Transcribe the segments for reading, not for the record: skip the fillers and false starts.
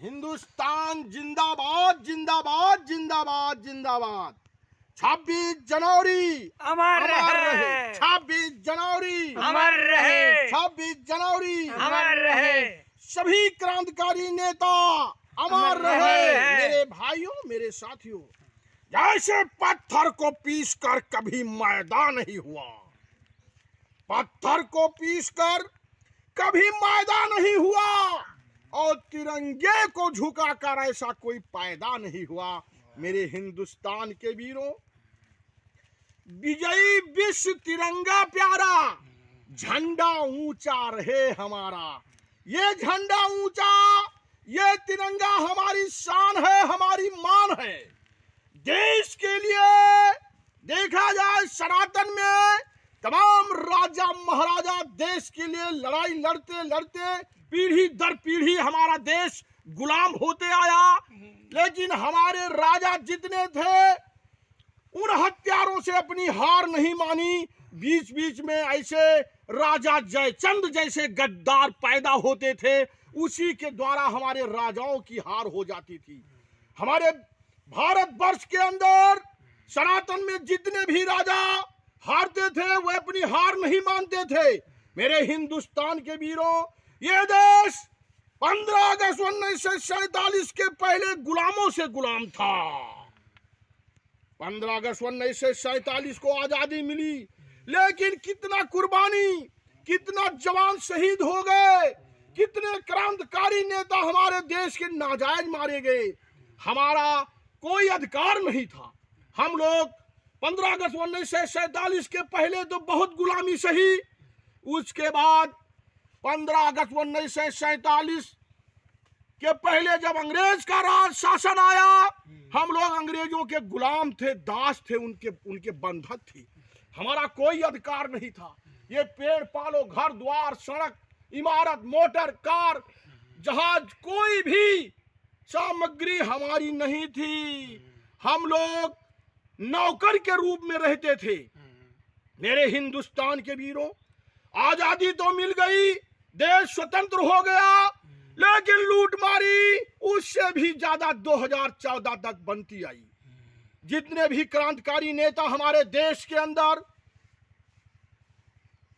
हिंदुस्तान जिंदाबाद जिंदाबाद जिंदाबाद जिंदाबाद। 26 जनवरी अमर रहे। 26 जनवरी अमर रहे। 26 जनवरी अमर रहे। सभी क्रांतिकारी नेता अमर रहे। मेरे भाइयों, मेरे साथियों, जैसे पत्थर को पीसकर कभी मैदा नहीं हुआ, पत्थर को पीसकर कभी मैदा नहीं हुआ, और तिरंगे को झुकाकर ऐसा कोई पैदा नहीं हुआ। मेरे हिंदुस्तान के वीरों, विजयी विश्व तिरंगा प्यारा, झंडा ऊंचा रहे हमारा। ये झंडा ऊंचा, ये तिरंगा हमारी शान है, हमारी मान है। देश के लिए देखा जाए, सनातन में तमाम राजा महाराजा देश के लिए लड़ाई लड़ते लड़ते पीढ़ी दर पीढ़ी हमारा देश गुलाम होते आया, लेकिन हमारे राजा जितने थे उन हत्यारों से अपनी हार नहीं मानी। बीच बीच में ऐसे राजा जयचंद जैसे गद्दार पैदा होते थे, उसी के द्वारा हमारे राजाओं की हार हो जाती थी। हमारे भारतवर्ष के अंदर सनातन में जितने भी राजा हारते थे वह अपनी हार नहीं मानते थे। मेरे हिंदुस्तान के वीरों, ये देश 15 अगस्त 1947 के पहले गुलामों से गुलाम था। 15 अगस्त 1947 को आजादी मिली, लेकिन कितना कुर्बानी, कितना जवान शहीद हो गए, कितने क्रांतिकारी नेता हमारे देश के नाजायज मारे गए। हमारा कोई अधिकार नहीं था। हम लोग 15 अगस्त 1947 के पहले तो बहुत गुलामी सही, उसके बाद 15 अगस्त 1947 के पहले जब अंग्रेज का राज शासन आया, हम लोग अंग्रेजों के गुलाम थे, दास थे, उनके बंधक थे। हमारा कोई अधिकार नहीं था। ये पेड़ पालो, घर द्वार, सड़क, इमारत, मोटर, कार, जहाज, कोई भी सामग्री हमारी नहीं थी। हम लोग नौकर के रूप में रहते थे। मेरे हिंदुस्तान के वीरों, आजादी तो मिल गई, देश स्वतंत्र हो गया, लेकिन लूटमारी उससे भी ज्यादा 2014 तक बनती आई। जितने भी क्रांतिकारी नेता हमारे देश के अंदर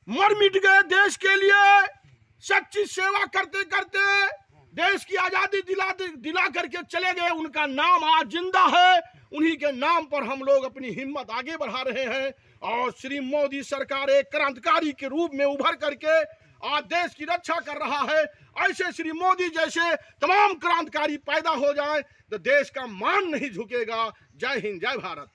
मर मिट गए, देश के लिए सच्ची सेवा करते करते देश की आजादी दिला करके चले गए, उनका नाम आज जिंदा है। उन्हीं के नाम पर हम लोग अपनी हिम्मत आगे बढ़ा रहे हैं, और श्री मोदी सरकार एक क्रांतिकारी के रूप में उभर करके आज देश की रक्षा कर रहा है। ऐसे श्री मोदी जैसे तमाम क्रांतिकारी पैदा हो जाएं तो देश का मान नहीं झुकेगा। जय हिंद, जय भारत।